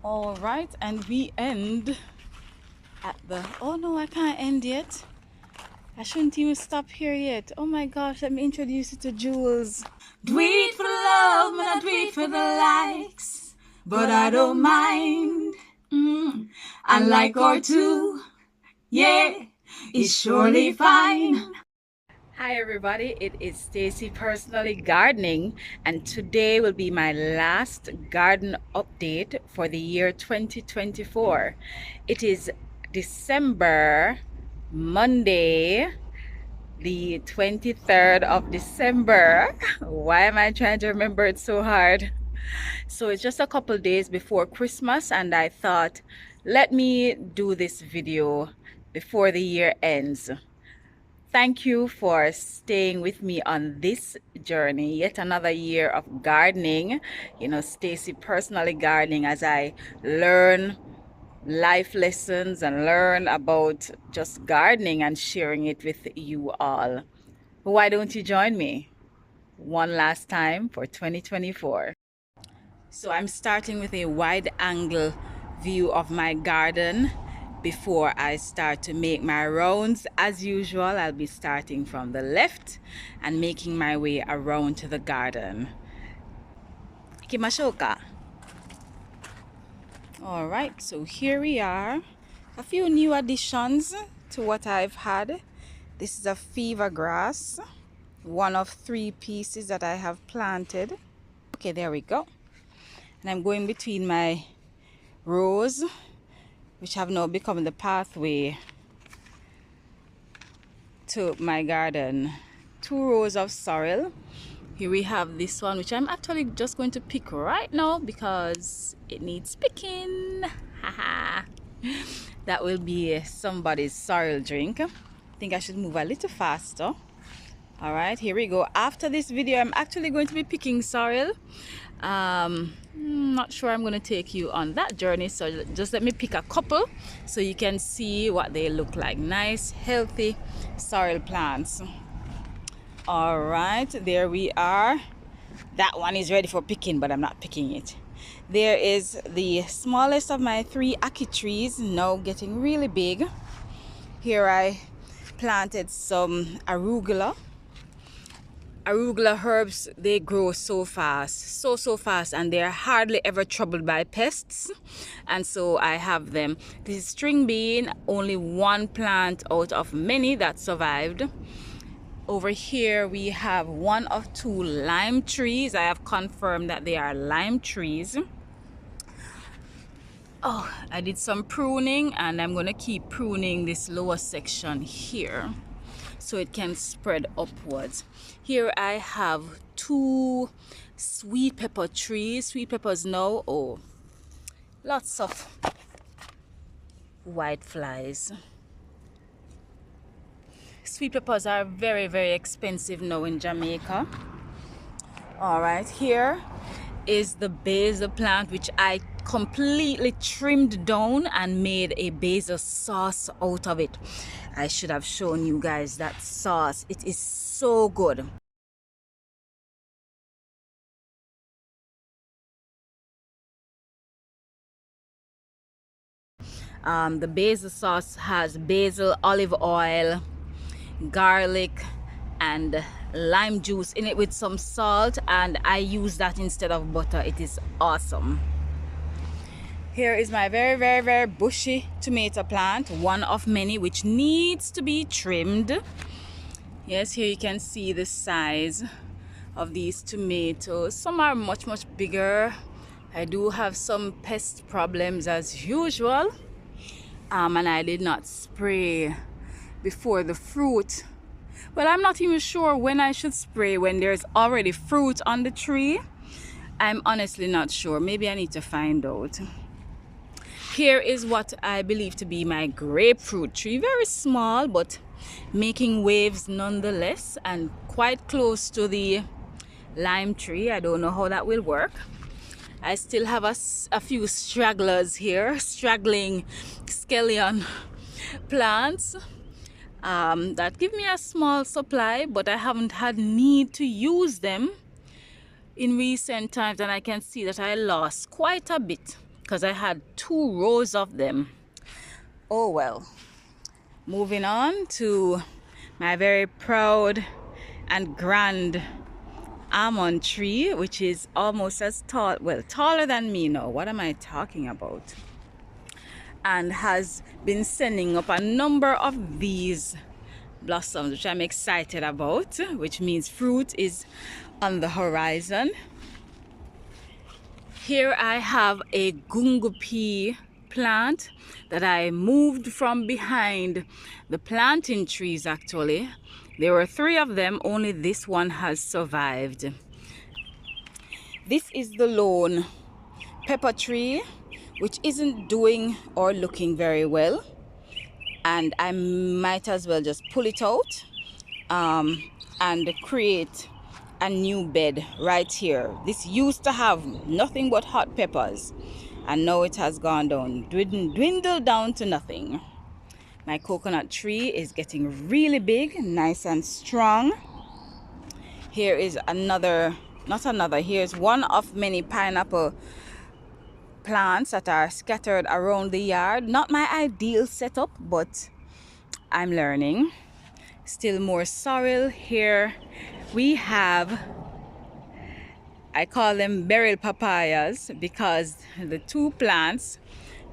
All right, and we end at the, oh no, I can't end yet. I shouldn't even stop here yet. Oh my gosh, let me introduce you to Jules. Do it for the love, man, I do it for the likes, but I don't mind. I like her too, yeah, it's surely fine. Hi everybody, it is Stacy Personally Gardening, and today will be my last garden update for the year 2024. It is December, Monday, the 23rd of December. Why am I trying to remember it so hard? So it's just a couple days before Christmas, and I thought, let me do this video before the year ends. Thank you for staying with me on this journey, yet another year of gardening, Stacy Personally Gardening, as I learn life lessons and learn about just gardening and sharing it with you all. Why don't you join me one last time for 2024? So I'm starting with a wide angle view of my garden before I start to make my rounds. As usual, I'll be starting from the left and making my way around to the garden. Kimashoka. All right, so here we are. A few new additions to what I've had. This is a fever grass, one of 3 pieces that I have planted. Okay, there we go. And I'm going between my rows, which have now become the pathway to my garden. 2 rows of sorrel. Here we have this one, which I'm actually just going to pick right now because it needs picking. That will be somebody's sorrel drink. I think I should move a little faster. All right, here we go. After this video, I'm actually going to be picking sorrel. Not sure I'm going to take you on that journey, so just let me pick a couple so you can see what they look like. Nice, healthy sorrel plants. All right, there we are. That one is ready for picking, but I'm not picking it. There is the smallest of my 3 ackee trees, now getting really big. Here I planted some arugula. Arugula herbs, they grow so fast, so fast, and they're hardly ever troubled by pests, and so I have them. This is string bean, only 1 plant out of many that survived. Over here we have 1 of 2 lime trees. I have confirmed that they are lime trees. Oh, I did some pruning, and I'm going to keep pruning this lower section here so it can spread upwards. Here I have 2 sweet pepper trees. Sweet peppers now, oh, lots of white flies. Sweet peppers are very, very expensive now in Jamaica. All right, here is the basil plant, which I completely trimmed down and made a basil sauce out of it. I should have shown you guys that sauce. It is so good. The basil sauce has basil, olive oil, garlic, and lime juice in it with some salt, and I use that instead of butter. It is awesome. Here is my very, very, very bushy tomato plant, one of many which needs to be trimmed. Yes, here you can see the size of these tomatoes. Some are much, much bigger. I do have some pest problems as usual, and I did not spray before the fruit. Well, I'm not even sure when I should spray when there's already fruit on the tree. I'm honestly not sure. Maybe I need to find out. Here is what I believe to be my grapefruit tree. Very small, but making waves nonetheless, and quite close to the lime tree. I don't know how that will work. I still have a few stragglers here, straggling scallion plants that give me a small supply, but I haven't had need to use them in recent times, and I can see that I lost quite a bit because I had 2 rows of them. Oh well. Moving on to my very proud and grand almond tree, which is almost as tall, well, taller than me now. What am I talking about? And has been sending up a number of these blossoms, which I'm excited about, which means fruit is on the horizon. Here I have a gungo pea plant that I moved from behind the planting trees. Actually, there were 3 of them, only this one has survived. This is the lone pepper tree, which isn't doing or looking very well, and I might as well just pull it out and create a new bed right here. This used to have nothing but hot peppers, and now it has gone down, dwindled down to nothing. My coconut tree is getting really big, nice and strong. Here is here's one of many pineapple plants that are scattered around the yard. Not my ideal setup, but I'm learning. Still more sorrel. Here we have, I call them beryl papayas, because the 2 plants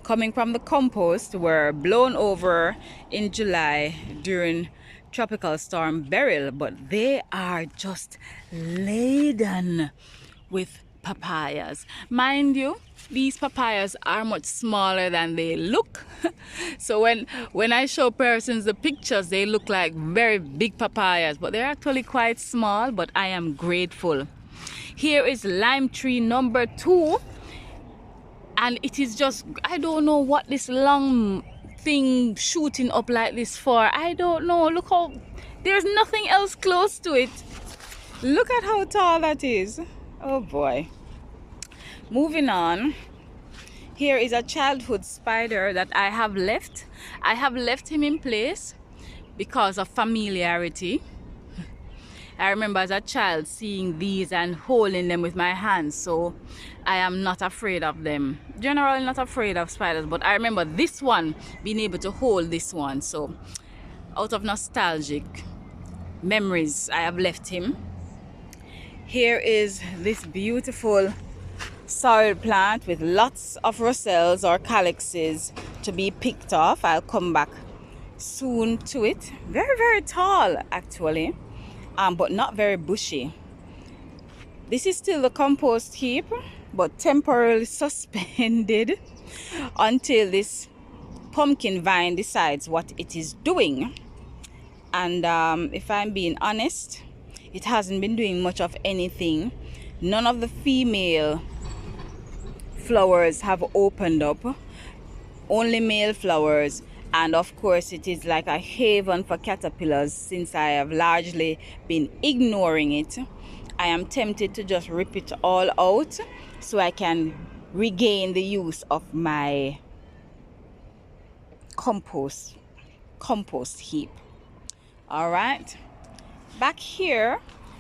coming from the compost were blown over in July during Tropical Storm Beryl, but they are just laden with papayas. Mind you, these papayas are much smaller than they look. So when I show persons the pictures, they look like very big papayas, but they're actually quite small. But I am grateful. Here is lime tree number 2, and it is just, I don't know what this long thing shooting up like this for. I don't know. Look how there's nothing else close to it. Look at how tall that is. Oh boy. Moving on. Here is a childhood spider that I have left. I have left him in place because of familiarity. I remember as a child seeing these and holding them with my hands, so I am not afraid of them. Generally not afraid of spiders, but I remember this one, being able to hold this one. So out of nostalgic memories, I have left him. Here is this beautiful sorrel plant with lots of ruscels or calyxes to be picked off. I'll come back soon to it. Very, very tall actually, but not very bushy. This is still the compost heap, but temporarily suspended until this pumpkin vine decides what it is doing. And if I'm being honest, it hasn't been doing much of anything. None of the female flowers have opened up, only male flowers. And of course it is like a haven for caterpillars. Since I have largely been ignoring it, I am tempted to just rip it all out so I can regain the use of my compost heap. All right, back here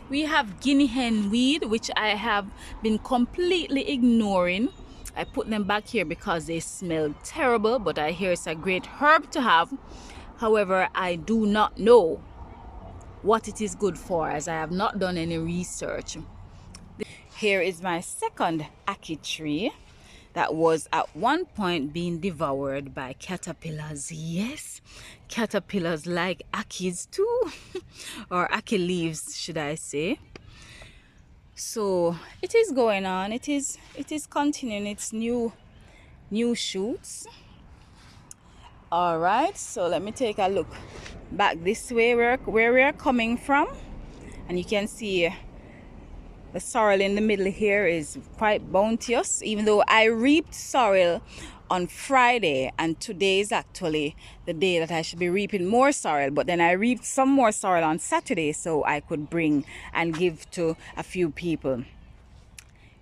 we have guinea hen weed, which I have been completely ignoring. I put them back here because they smell terrible, but I hear it's a great herb to have. However, I do not know what it is good for, as I have not done any research. Here is my second ackee tree that was at one point being devoured by caterpillars. Yes, caterpillars like ackees too, or ackee leaves, should I say. So it is going on. It is continuing its new shoots. All right, so let me take a look back this way where we are coming from, and you can see the sorrel in the middle here is quite bounteous, even though I reaped sorrel on Friday, and today is actually the day that I should be reaping more sorrel. But then I reaped some more sorrel on Saturday so I could bring and give to a few people.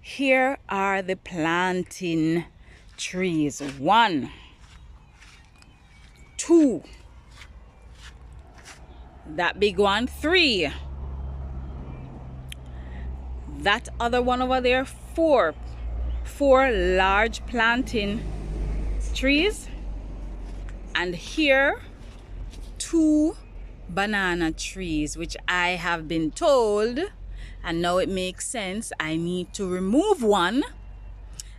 Here are the planting trees. 1, 2, that big one, 3, that other one over there, 4, 4 large planting trees, and here 2 banana trees, which I have been told, and now it makes sense, I need to remove one,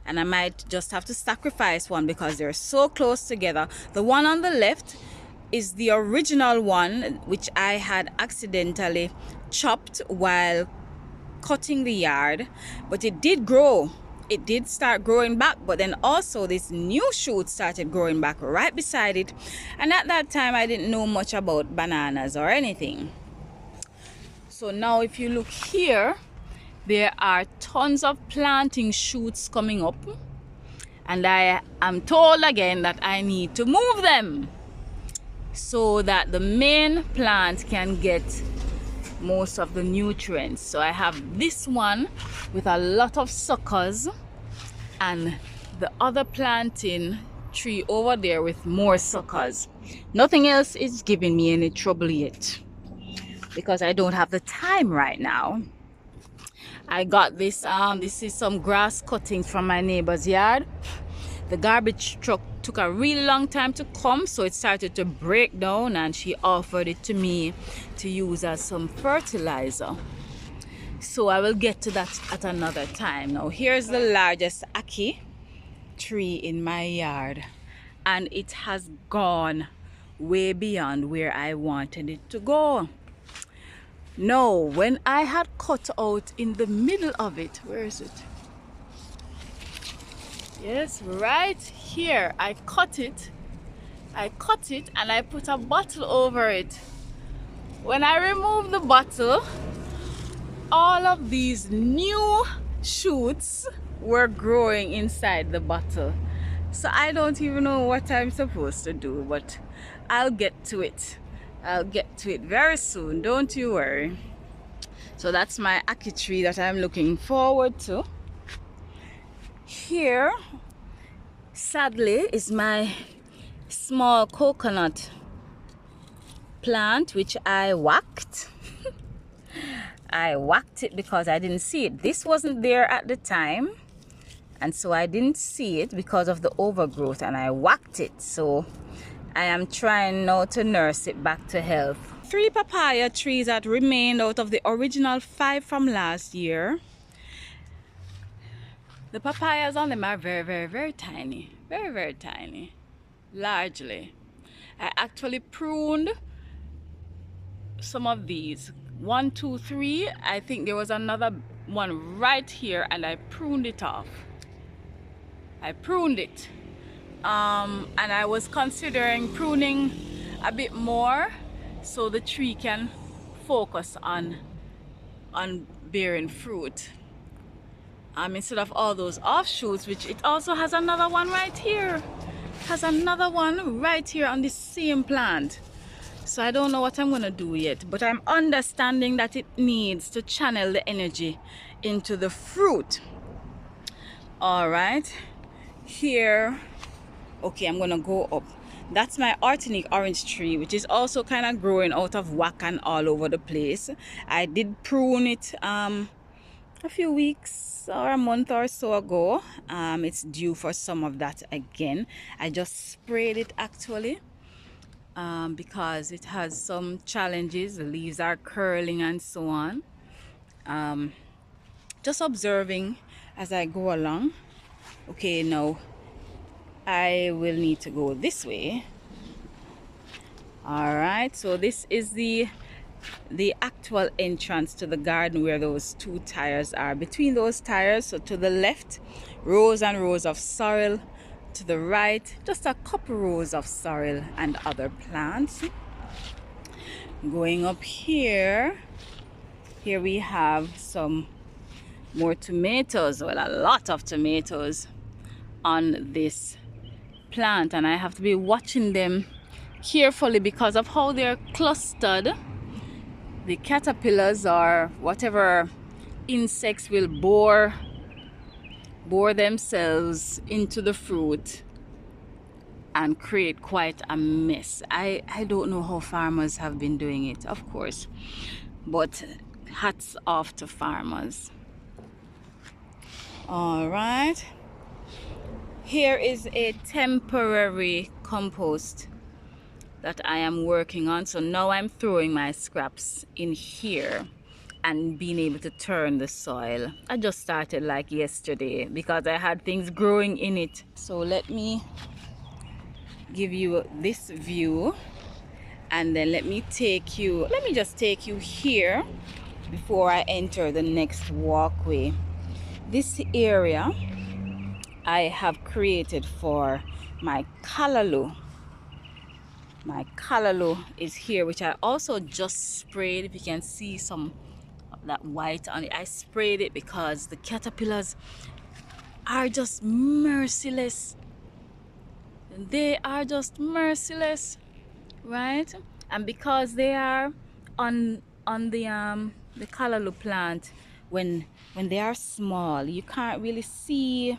and I might just have to sacrifice one because they're so close together. The one on the left is the original one, which I had accidentally chopped while cutting the yard, but it did grow. It did start growing back, but then also this new shoot started growing back right beside it, and at that time I didn't know much about bananas or anything. So now if you look here, there are tons of planting shoots coming up, and I am told again that I need to move them so that the main plant can get most of the nutrients. So I have this one with a lot of suckers, and the other planting tree over there with more suckers. Nothing else is giving me any trouble yet because I don't have the time right now. I got this this is some grass cuttings from my neighbor's yard. The garbage truck took a really long time to come, so it started to break down, and she offered it to me to use as some fertilizer. So I will get to that at another time. Now here's the largest ackee tree in my yard, and it has gone way beyond where I wanted it to go. No, when I had cut out in the middle of it, where is it? Yes, right here. I cut it and I put a bottle over it. When I removed the bottle, all of these new shoots were growing inside the bottle. So I don't even know what I'm supposed to do, but I'll get to it. I'll get to it very soon, don't you worry. So that's my ackee tree that I'm looking forward to. Here, sadly, is my small coconut plant, which I whacked. I whacked it because I didn't see it. This wasn't there at the time, and so I didn't see it because of the overgrowth, and I whacked it. So I am trying now to nurse it back to health. 3 papaya trees that remained out of the original 5 from last year. The papayas on them are very, very, very tiny. Very, very tiny. Largely. I actually pruned some of these. 1, 2, 3. I think there was another one right here, and I pruned it off. I pruned it. And I was considering pruning a bit more so the tree can focus on bearing fruit. Instead of all those offshoots, which it also has another one right here. It has another one right here on the same plant. So I don't know what I'm gonna do yet, but I'm understanding that it needs to channel the energy into the fruit. All right, here, okay, I'm gonna go up. That's my Artenic orange tree, which is also kind of growing out of whack and all over the place. I did prune it a few weeks or a month or so ago. It's due for some of that again. I just sprayed it actually because it has some challenges. The leaves are curling and so on. Just observing as I go along. Okay, now I will need to go this way. All right, so this is the actual entrance to the garden where those 2 tires are. Between those tires, so to the left, rows and rows of sorrel. To the right, just a couple rows of sorrel and other plants. Going up here, here we have some more tomatoes, well, a lot of tomatoes on this plant, and I have to be watching them carefully because of how they're clustered. The caterpillars or whatever insects will bore themselves into the fruit and create quite a mess. I don't know how farmers have been doing it, of course, but hats off to farmers. All right, Here is a temporary compost that I am working on. So now I'm throwing my scraps in here and being able to turn the soil. I just started like yesterday because I had things growing in it. So let me give you this view, and then let me just take you here before I enter the next walkway. This area I have created for my callaloo. My callaloo is here, which I also just sprayed. If you can see some of that white on it, I sprayed it because the caterpillars are just merciless. They are just merciless, right? And because they are on the callaloo plant, when they are small, you can't really see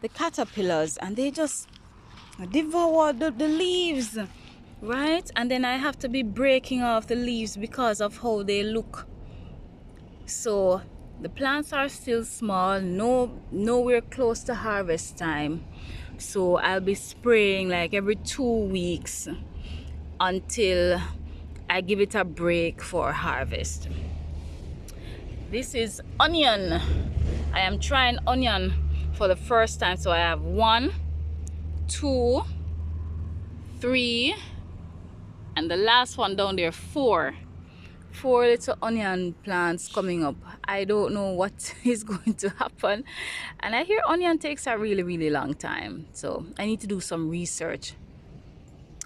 the caterpillars, and they just devour the leaves, right? And then I have to be breaking off the leaves because of how they look. So the plants are still small, nowhere close to harvest time. So I'll be spraying like every 2 weeks until I give it a break for harvest. This is onion. I am trying onion for the first time. So I have 1, 2, 3, and the last one down there, 4 little onion plants coming up. I don't know what is going to happen, and I hear onion takes a really long time, so I need to do some research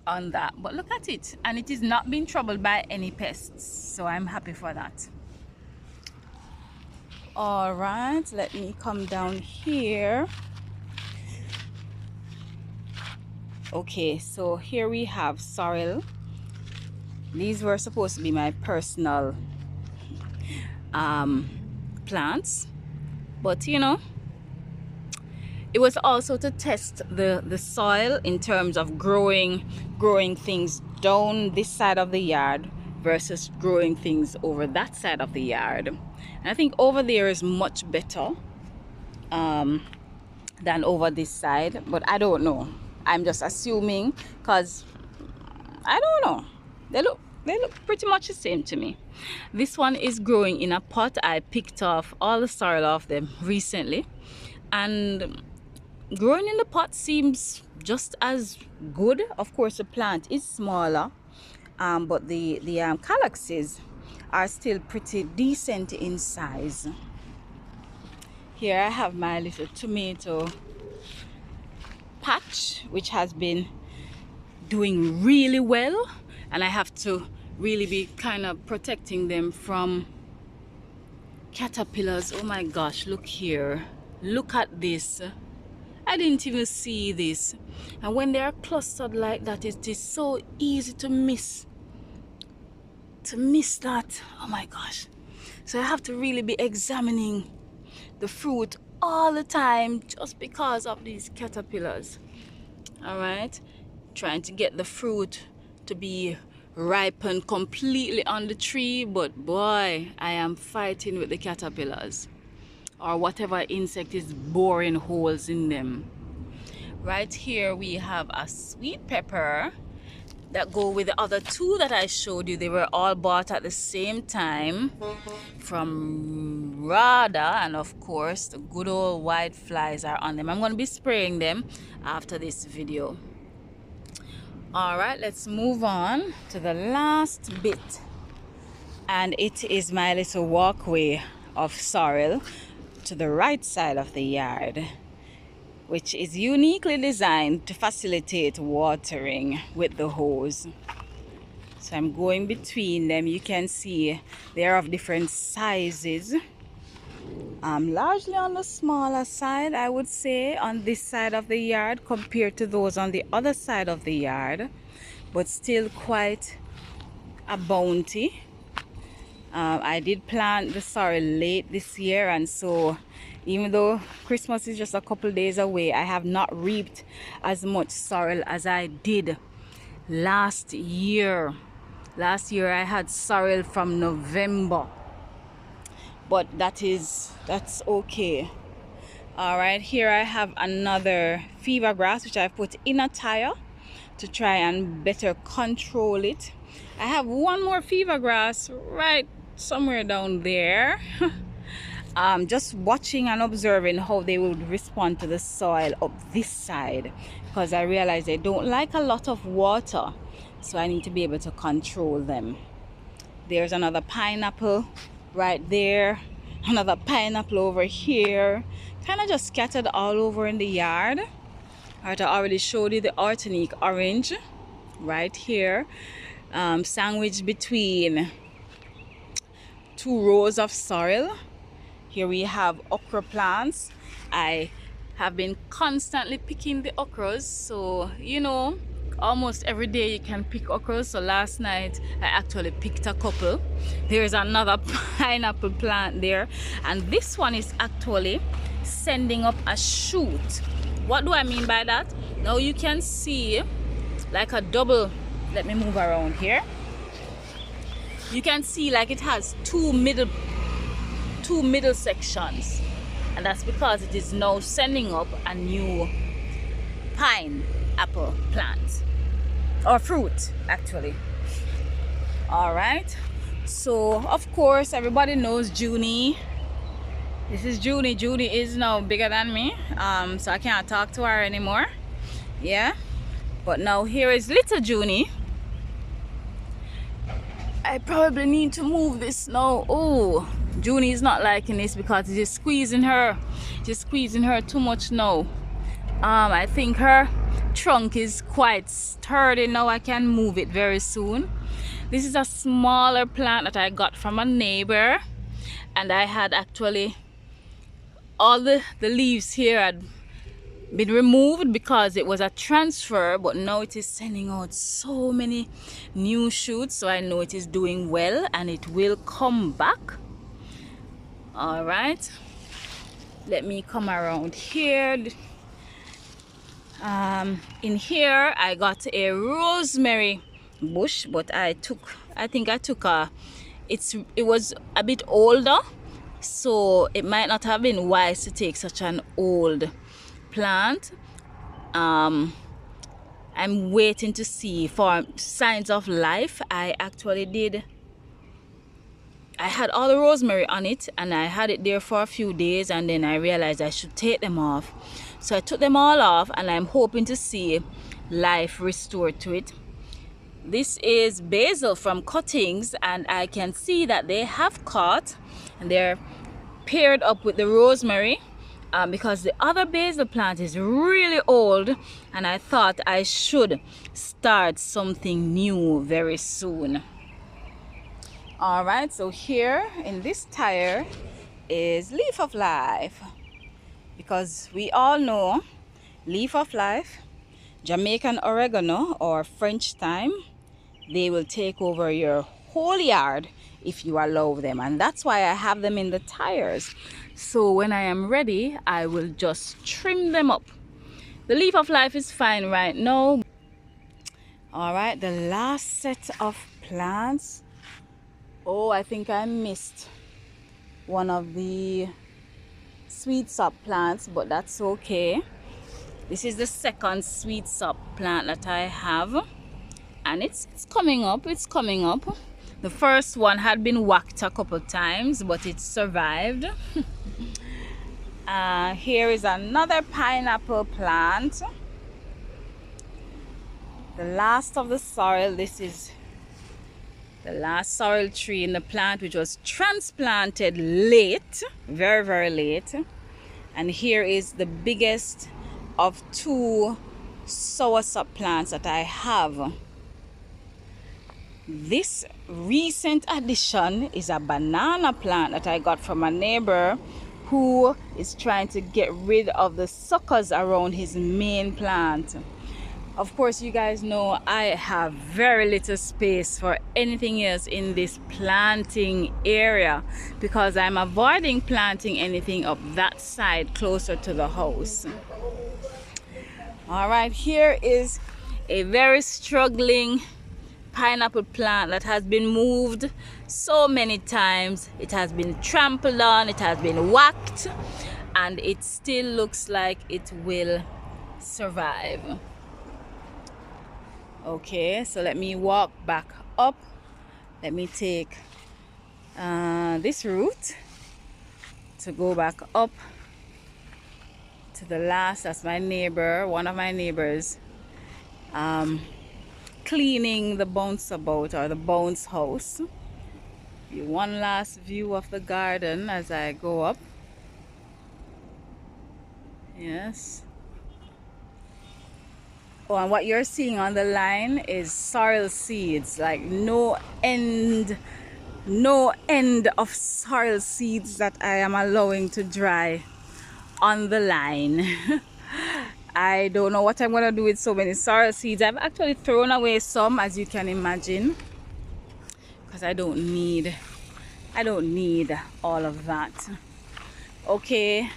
on that. But look at it, and it is not being troubled by any pests, so I'm happy for that. All right, let me come down here. Okay, so here we have sorrel. These were supposed to be my personal plants, but you know, it was also to test the soil in terms of growing things down this side of the yard versus growing things over that side of the yard. And I think over there is much better than over this side, but I don't know. I'm just assuming because I don't know. They look pretty much the same to me. This one is growing in a pot. I picked off all the sorrel off them recently, and growing in the pot seems just as good. Of course, the plant is smaller, but the calyxes are still pretty decent in size. Here I have my little tomato patch, which has been doing really well, and I have to really be kind of protecting them from caterpillars. Oh my gosh, look here, look at this. I didn't even see this, and when they are clustered like that, it is so easy to miss that. Oh my gosh. So I have to really be examining the fruit all the time just because of these caterpillars. All right, trying to get the fruit to be ripened completely on the tree, but boy, I am fighting with the caterpillars or whatever insect is boring holes in them. Right here we have a sweet pepper that go with the other 2 that I showed you. They were all bought at the same time from Rada, and of course the good old white flies are on them. I'm going to be spraying them after this video. All right, let's move on to the last bit, and it is my little walkway of sorrel to the right side of the yard, which is uniquely designed to facilitate watering with the hose. So I'm going between them. You can see they are of different sizes. Largely on the smaller side, I would say, on this side of the yard compared to those on the other side of the yard, but still quite a bounty. I did plant the sorrel late this year, and so even though Christmas is just a couple days away, I have not reaped as much sorrel as I did last year. Last year I had sorrel from November, but that's okay All right, here I have another fever grass which I put in a tire to try and better control it. I have one more fever grass right somewhere down there. Just watching and observing how they would respond to the soil up this side, because I realize they don't like a lot of water, so I need to be able to control them. There's another pineapple right there, another pineapple over here, kind of just scattered all over in the yard. Alright, I already showed you the Artenique orange right here, sandwiched between two rows of sorrel. Here we have okra plants. I have been constantly picking the okras, so you know, almost every day you can pick okras. So last night I actually picked a couple. There's another pineapple plant there, and this one is actually sending up a shoot. What do I mean by that? Now you can see like a double. Let me move around here. You can see like it has two middle sections, and that's because it is now sending up a new pineapple plant, or fruit actually. All right, so of course everybody knows Junie. This is Junie. Junie is now bigger than me, so I can't talk to her anymore. Yeah, but now here is little Junie. I probably need to move this now. Oh, Junie is not liking this because it is squeezing her. Just squeezing her too much now. I think her trunk is quite sturdy now. I can move it very soon. This is a smaller plant that I got from a neighbor, and I had actually all the leaves here had been removed because it was a transfer, but now it is sending out so many new shoots, so I know it is doing well and it will come back. All right, let me come around here. In here I got a rosemary bush, but I think I took it was a bit older, so it might not have been wise to take such an old plant. I'm waiting to see for signs of life. I had all the rosemary on it, and I had it there for a few days, and then I realized I should take them off, so I took them all off, and I'm hoping to see life restored to it. This is basil from cuttings, and I can see that they have caught and they're paired up with the rosemary, because the other basil plant is really old, and I thought I should start something new very soon. All right, so here in this tire is Leaf of Life, because we all know Leaf of Life, Jamaican oregano or French thyme, they will take over your whole yard if you allow them, and that's why I have them in the tires. So when I am ready, I will just trim them up. The Leaf of Life is fine right now. All right, the last set of plants. Oh, I think I missed one of the sweet sop plants, but that's okay. This is the second sweet sop plant that I have, and it's coming up. It's coming up. The first one had been whacked a couple times, but it survived. Here is another pineapple plant. The last of the sorrel. This is the last sorrel tree in the plant, which was transplanted late, very, very late. And here is the biggest of two soursop plants that I have. This recent addition is a banana plant that I got from a neighbor who is trying to get rid of the suckers around his main plant. Of course, you guys know I have very little space for anything else in this planting area, because I'm avoiding planting anything up that side closer to the house. All right, here is a very struggling pineapple plant that has been moved so many times. It has been trampled on, it has been whacked, and it still looks like it will survive. Okay, so let me walk back up. Let me take this route to go back up to the last. That's my neighbor, one of my neighbors, cleaning the bounce about, or the bounce house. One last view of the garden as I go up. Yes. Oh, and what you're seeing on the line is sorrel seeds, like no end of sorrel seeds that I am allowing to dry on the line. I don't know what I'm gonna do with so many sorrel seeds. I've actually thrown away some, as you can imagine, because I don't need all of that. Okay,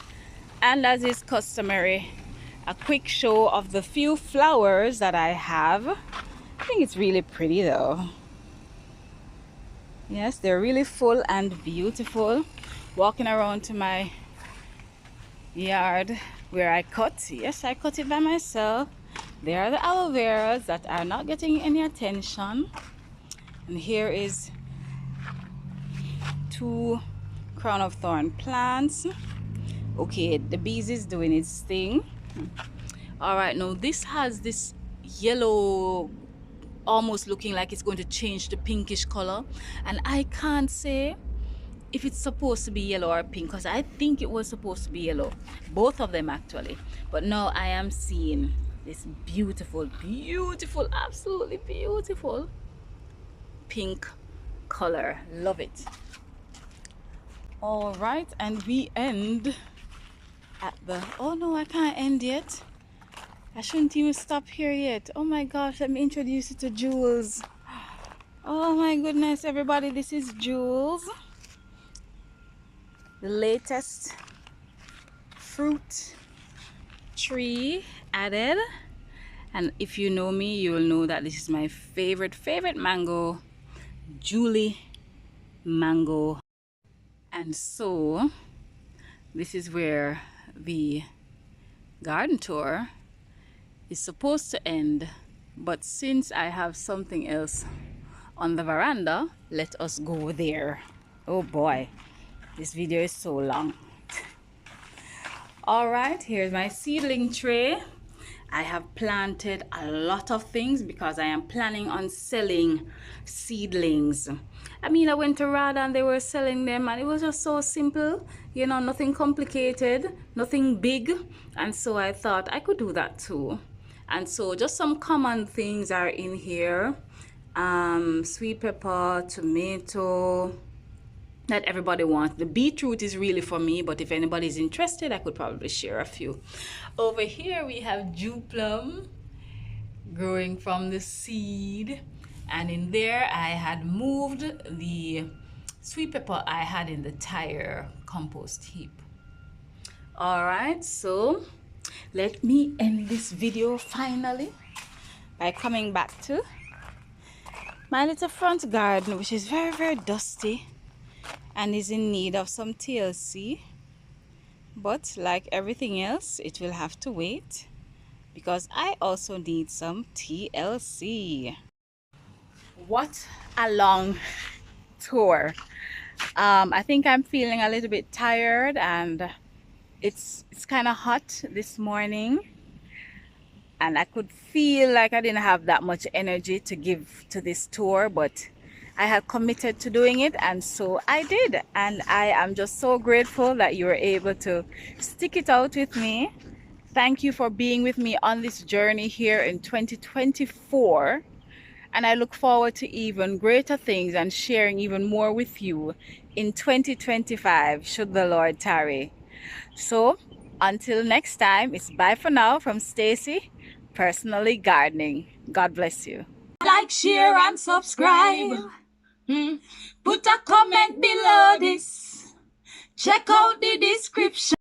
and as is customary, a quick show of the few flowers that I have. I think it's really pretty though. Yes, they're really full and beautiful. Walking around to my yard where I cut. Yes, I cut it by myself. There are the aloe veras that are not getting any attention. And here is 2 crown of thorn plants. Okay, the bees is doing its thing. All right, now this has this yellow, almost looking like it's going to change to pinkish color, and I can't say if it's supposed to be yellow or pink, because I think it was supposed to be yellow, both of them actually. But now I am seeing this beautiful, absolutely beautiful pink color. Love it. All right, and we end at the, oh no, I can't end yet. I shouldn't even stop here yet. Oh my gosh, let me introduce you to Jules. Oh my goodness, everybody, this is Jules, the latest fruit tree added. And if you know me, you will know that this is my favorite mango, Julie mango. And so this is where the garden tour is supposed to end, but since I have something else on the veranda, let us go there. Oh boy, this video is so long. All right, here's my seedling tray. I have planted a lot of things because I am planning on selling seedlings. I mean, I went to Rada and they were selling them, and it was just so simple, you know, nothing complicated, nothing big. And so I thought I could do that too. And so just some common things are in here. Sweet pepper, tomato, that everybody wants. The beetroot is really for me, but if anybody's interested, I could probably share a few. Over here we have Jew plum growing from the seed, and in there I had moved the sweet pepper I had in the tire compost heap. All right, so let me end this video finally by coming back to my little front garden, which is very dusty and is in need of some TLC, but like everything else, it will have to wait because I also need some TLC. What a long tour. I think I'm feeling a little bit tired, and it's kind of hot this morning, and I could feel like I didn't have that much energy to give to this tour, but I had committed to doing it, and so I did. And I am just so grateful that you were able to stick it out with me. Thank you for being with me on this journey here in 2024. And I look forward to even greater things and sharing even more with you in 2025, should the Lord tarry. So until next time, it's bye for now from Stacy, Personally Gardening. God bless you. Like, share, and subscribe. Put a comment below this. Check out the description.